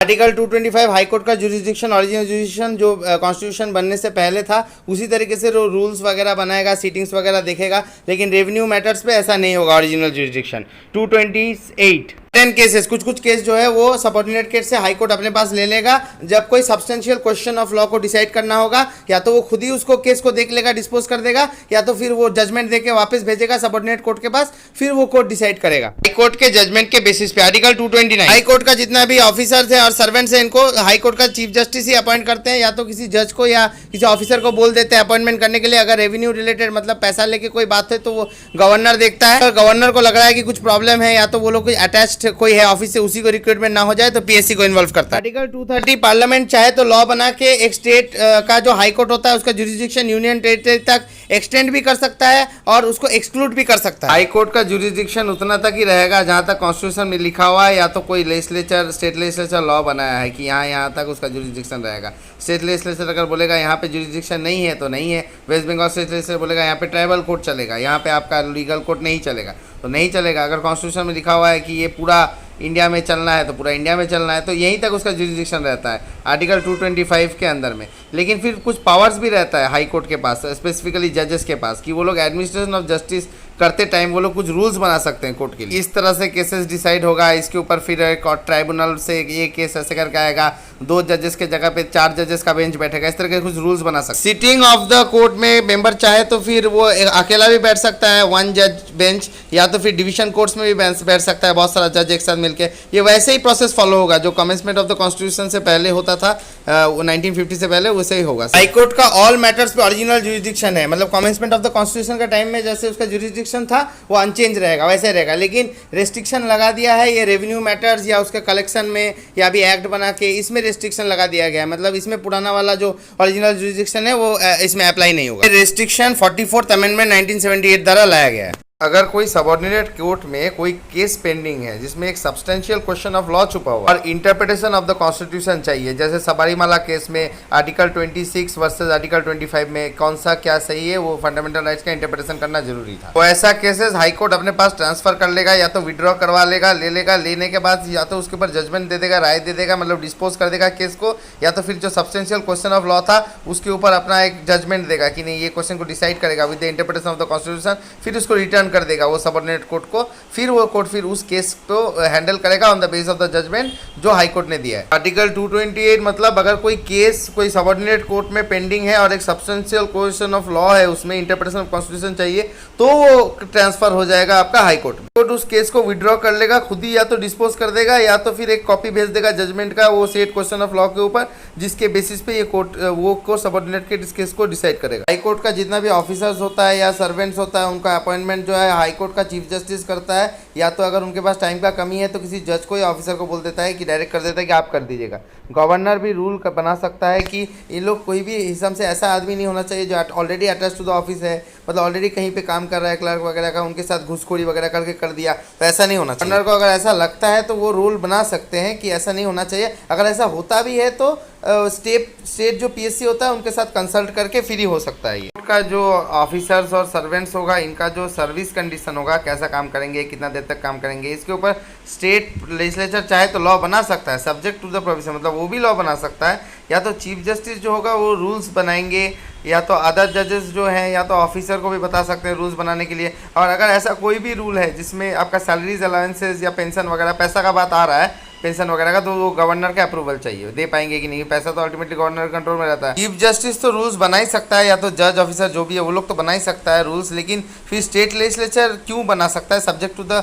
Article 225 high court का jurisdiction, original jurisdiction जो constitution बनने से पहले था उसी तरीके से रूल्स वगैरह बनाएगा, सीटिंग्स वगैरह देखेगा, लेकिन रेवेन्यू मैटर्स पे ऐसा नहीं होगा। ओरिजिनल जुरिस्डिक्शन 228 10 केसेस, कुछ केस जो है वो सबऑर्डिनेट केस से हाई कोर्ट अपने पास ले लेगा जब कोई सब्सटेंशियल क्वेश्चन ऑफ लॉ को डिसाइड करना होगा। या तो वो खुद ही उसको केस को देख लेगा, डिस्पोज कर देगा, या तो फिर वो जजमेंट देके वापस भेजेगा सबऑर्डिनेट कोर्ट के पास, फिर वो कोर्ट डिसाइड करेगा हाई कोर्ट के जजमेंट के बेसिस पे। आर्टिकल 229 हाई कोर्ट का जितना भी ऑफिसर्स है और सर्वेंट्स है इनको हाई कोर्ट का चीफ जस्टिस ही अपॉइंट करते हैं, या तो किसी जज को या किसी ऑफिसर को बोल देते हैं अपॉइंटमेंट करने के लिए। अगर रेवेन्यू रिलेटेड मतलब पैसा लेके कोई बात है तो वो गवर्नर देखता है। अगर गवर्नर को लग रहा है कि कुछ प्रॉब्लम है या तो वो लोग अटैच्ड कोई है ऑफिस से, उसी को रिक्रूटमेंट ना हो जाए तो पीएससी को इन्वॉल्व करता है। आर्टिकल 230 पार्लियामेंट चाहे तो लॉ बना के एक स्टेट का जो हाई कोर्ट होता है उसका जुरिस्डिक्शन यूनियन टेरिटरी तक एक्सटेंड भी कर सकता है और उसको एक्सक्लूड भी कर सकता है। हाई कोर्ट का जुरिस्डिक्शन उतना तक ही रहेगा जहां तक कॉन्स्टिट्यूशन में लिखा हुआ है, या तो कोई लेजिस्लेचर स्टेट लेजिस्लेचर लॉ बनाया है कि यहाँ तक उसका जुरिस्डिक्शन रहेगा। स्टेट लेजिस्लेचर अगर बोलेगा यहाँ पे जुरिस्डिक्शन नहीं है तो नहीं है। वेस्ट बंगाल स्टेट लेजिस्लेचर बोलेगा यहाँ पे ट्राइबल कोर्ट चलेगा, यहाँ पे आपका लीगल कोर्ट नहीं चलेगा तो नहीं चलेगा। अगर कॉन्स्टिट्यूशन में लिखा हुआ है कि ये पूरा इंडिया में चलना है तो पूरा इंडिया में चलना है, तो यहीं तक उसका जुरिस्डिक्शन रहता है आर्टिकल 225 के अंदर में। लेकिन फिर कुछ पावर्स भी रहता है हाई कोर्ट के पास, स्पेसिफिकली जजेस के पास, कि वो लोग एडमिनिस्ट्रेशन ऑफ जस्टिस करते टाइम वो लोग कुछ रूल्स बना सकते हैं कोर्ट के लिए। इस तरह से केसेस डिसाइड होगा, इसके ऊपर फिर एक ट्राइब्यूनल से ये केस ऐसे करके आएगा, 2 जजेस के जगह पे 4 जजेस का बेंच बैठेगा, इस तरह के कुछ रूल्स बना सकते हैं। सिटिंग ऑफ द कोर्ट में मेंबर चाहे तो फिर वो अकेला भी बैठ सकता है 1 जज बेंच, या तो फिर डिवीजन कोर्ट्स में भी बैठ सकता है बहुत सारा जज एक साथ मिलकर। ये वैसे ही प्रोसेस फॉलो होगा जो कमेंसमेंट ऑफ द कॉन्स्टिट्यूशन से पहले होता था 1950 से पहले, वैसे ही होगा। हाई कोर्ट का ऑल मैटर्स पे ओरिजिनल जुरिस्डिक्शन है, मतलब कमेंसमेंट ऑफ द कॉन्स्टिट्यूशन का टाइम में जैसे उसका जुरिस्डिक्शन था वो अनचेंज रहेगा वैसे रहेगा, लेकिन रेस्ट्रिक्शन लगा दिया है ये रेवेन्यू मैटर्स या उसके कलेक्शन में, या भी एक्ट बना के इसमें रेस्ट्रिक्शन लगा दिया गया है। मतलब इसमें पुराना वाला जो ओरिजिनल जुरिस्डिक्शन है वो इसमें अप्लाई नहीं होगा। रेस्ट्रिक्शन 44th अमेंडमेंट 1978 द्वारा लाया गया है। अगर कोई सबऑर्डिनेट कोर्ट में कोई केस पेंडिंग है जिसमें एक सब्सटेंशियल क्वेश्चन ऑफ लॉ छुपा हुआ और इंटरप्रिटेशन ऑफ द कॉन्स्टिट्यूशन चाहिए, जैसे सबरीमाला केस में आर्टिकल 26 वर्सेस आर्टिकल 25 में कौन सा क्या सही है, वो फंडामेंटल राइट्स का इंटरप्रिटेशन करना जरूरी था। तो ऐसा केसेस हाई कोर्ट अपने पास ट्रांसफर कर लेगा, या तो विड्रॉ करवा लेगा, ले लेगा, लेने के बाद या तो उसके ऊपर जजमेंट दे देगा, राय दे देगा, मतलब डिस्पोज कर देगा केस को, या तो फिर जो सब्सटेंशियल क्वेश्चन ऑफ लॉ था उसके ऊपर अपना एक जजमेंट देगा कि नहीं ये क्वेश्चन को डिसाइड करेगा with the interpretation of the constitution, फिर उसको रिटर्न कर देगा वो सबऑर्डिनेट कोर्ट को, फिर वो कोर्ट फिर उस केस को हैंडल करेगा on the base of the judgement जो हाई कोर्ट ने दिया है। आर्टिकल 228 मतलब अगर कोई केस कोई सबऑर्डिनेट कोर्ट में पेंडिंग है और एक सब्सटेंशियल क्वेश्चन ऑफ लॉ है, उसमें इंटरप्रिटेशन ऑफ कॉन्स्टिट्यूशन चाहिए, तो वो ट्रांसफर हो जाएगा आपका हाई कोर्ट में। कोर्ट उस केस को विड्रॉ कर लेगा खुद ही, या तो डिस्पोज कर देगा या तो फिर एक कॉपी भेज देगा जजमेंट का वो सेट क्वेश्चन ऑफ लॉ के ऊपर, जिसके बेसिस पे ये कोर्ट वो कोर्ट सबऑर्डिनेट के इस केस को डिसाइड करेगा। हाई कोर्ट का जितना भी ऑफिसर्स होता है या सर्वेंट्स होता है उनका अपॉइंटमेंट जो है हाई कोर्ट का चीफ जस्टिस करता है, या तो अगर उनके पास टाइम का कमी है तो किसी जज को या ऑफिसर को बोल देता है कि डायरेक्ट कर देता है कि आप कर दीजिएगा। गवर्नर भी रूल बना सकता है कि ये लोग कोई भी हिसाब से ऐसा आदमी नहीं होना चाहिए जो already attach to the office है, मतलब ऑलरेडी कहीं पे काम कर रहा है क्लर्क वगैरह का, उनके साथ घुसखोरी वगैरह करके कर दिया, तो ऐसा नहीं होना चाहिए। गवर्नर को अगर ऐसा लगता है तो वो रूल बना सकते हैं कि ऐसा नहीं होना चाहिए। अगर ऐसा होता भी है तो स्टेट जो पीएससी होता है उनके साथ कंसल्ट करके फ्री हो सकता है। ये का जो ऑफिसर्स और सर्वेंट्स होगा इनका जो सर्विस कंडीशन होगा, कैसा काम करेंगे, कितना देर तक काम करेंगे, इसके ऊपर स्टेट लेजिस्लेचर चाहे तो लॉ बना सकता है सब्जेक्ट टू द प्रोविजन, मतलब वो भी लॉ बना सकता है। या तो चीफ जस्टिस जो होगा वो रूल्स बनाएंगे, या तो अदर जजेस जो हैं या तो ऑफिसर को भी बता सकते हैं रूल्स बनाने के लिए। और अगर ऐसा कोई भी रूल है जिसमें आपका सैलरीज अलाउंसेस या पेंशन वगैरह पैसा का बात आ रहा है, पेंशन वगैरह का, तो वो गवर्नर का अप्रूवल चाहिए, दे पाएंगे कि नहीं, पैसा तो अल्टीमेटली गवर्नर कंट्रोल में रहता है। चीफ जस्टिस तो रूल्स बना ही सकता है, या तो जज ऑफिसर जो भी है वो लोग तो बना ही सकता है रूल्स, लेकिन फिर स्टेट लेजिस्लेचर क्यों बना सकता है subject to the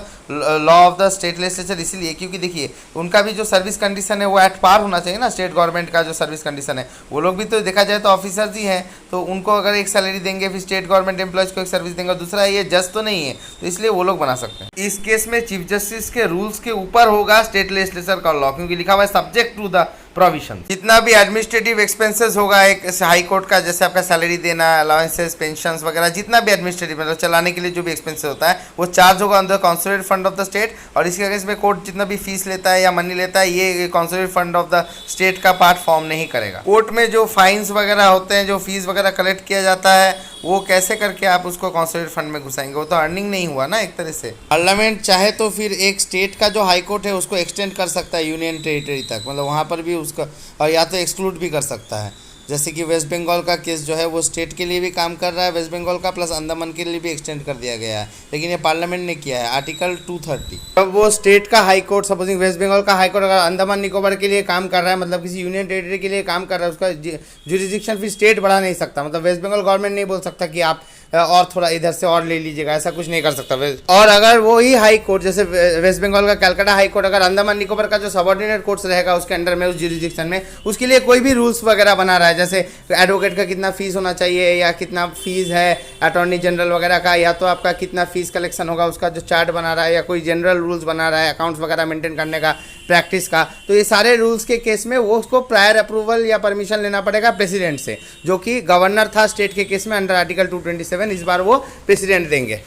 law of the state legislature, इसीलिए क्योंकि देखिए उनका भी जो सर्विस कंडीशन है वो एट पार होना चाहिए ना। स्टेट गवर्नमेंट का जो सर्विस कंडीशन है वो लोग भी तो देखा जाए तो ऑफिसर्स ही हैं, तो उनको अगर एक सैलरी देंगे फिर स्टेट गवर्नमेंट एम्प्लॉयज को एक सर्विस देंगे, दूसरा ये जज तो नहीं है, तो इसलिए वो लोग बना सकते हैं। इस केस में चीफ जस्टिस के रूल्स के ऊपर होगा स्टेट लेजिस्लेचर का लॉ, क्योंकि लिखा हुआ है सब्जेक्ट टू द प्रोविजन। जितना भी एडमिनिस्ट्रेटिव एक्सपेंसेस होगा एक हाई कोर्ट का, जैसे आपका सैलरी देना, अलाउंसेस, पेंशंस वगैरह, जितना भी एडमिनिस्ट्रेटिव मतलब चलाने के लिए जो भी एक्सपेंसेस होता है वो चार्ज होगा under consolidated fund of the state. और इसके अगेंस्ट में कोर्ट जितना भी फीस लेता है या मनी लेता है ये consolidated fund of the state का पार्ट फॉर्म नहीं करेगा। कोर्ट में जो फाइन्स वगैरह होते हैं, जो फीस वगैरह कलेक्ट किया जाता है, वो कैसे करके आप उसको कंसोलिडेटेड फंड में घुसाएंगे? वो तो अर्निंग नहीं हुआ ना एक तरह से। पार्लियामेंट चाहे तो फिर एक स्टेट का जो हाई कोर्ट है उसको एक्सटेंड कर सकता है यूनियन टेरिटरी तक, मतलब वहाँ पर भी उसका, और या तो एक्सक्लूड भी कर सकता है। जैसे कि वेस्ट बंगाल का केस जो है वो स्टेट के लिए भी काम कर रहा है, वेस्ट बंगाल का, प्लस अंडमान के लिए भी एक्सटेंड कर दिया गया है, लेकिन ये पार्लियामेंट ने किया है आर्टिकल 230। अब वो स्टेट का high court, supposing West Bengal का हाई कोर्ट अगर अंडमान निकोबार के लिए काम कर रहा है, मतलब किसी यूनियन टेरिटरी के लिए काम कर रहा है, उसका जुरिडिक्शन फिर स्टेट बढ़ा नहीं सकता। मतलब वेस्ट बंगाल गवर्नमेंट नहीं बोल सकता कि आप और थोड़ा इधर से और ले लीजिएगा, ऐसा कुछ नहीं कर सकता। और अगर वो ही हाई कोर्ट, जैसे वेस्ट बंगाल का कैलकाटा हाई कोर्ट, अगर अंडमान निकोबार का जो सबऑर्डिनेट कोर्ट्स रहेगा उसके अंडर में, उस जुरिडिक्शन में, उसके लिए कोई भी रूल्स वगैरह बना रहा है, जैसे एडवोकेट का कितना फीस होना चाहिए या कितना फीस है अटॉर्नी जनरल वगैरह का, या तो आपका कितना फीस कलेक्शन होगा उसका जो चार्ट बना रहा है, या कोई जनरल रूल्स बना रहा है अकाउंट्स वगैरह मेंटेन करने का, प्रैक्टिस का, तो ये सारे रूल्स के केस में वो उसको प्रायर अप्रूवल या परमिशन लेना पड़ेगा प्रेसिडेंट से, जो कि गवर्नर था स्टेट के केस में अंडर आर्टिकल 227। इस बार वो प्रेसिडेंट देंगे।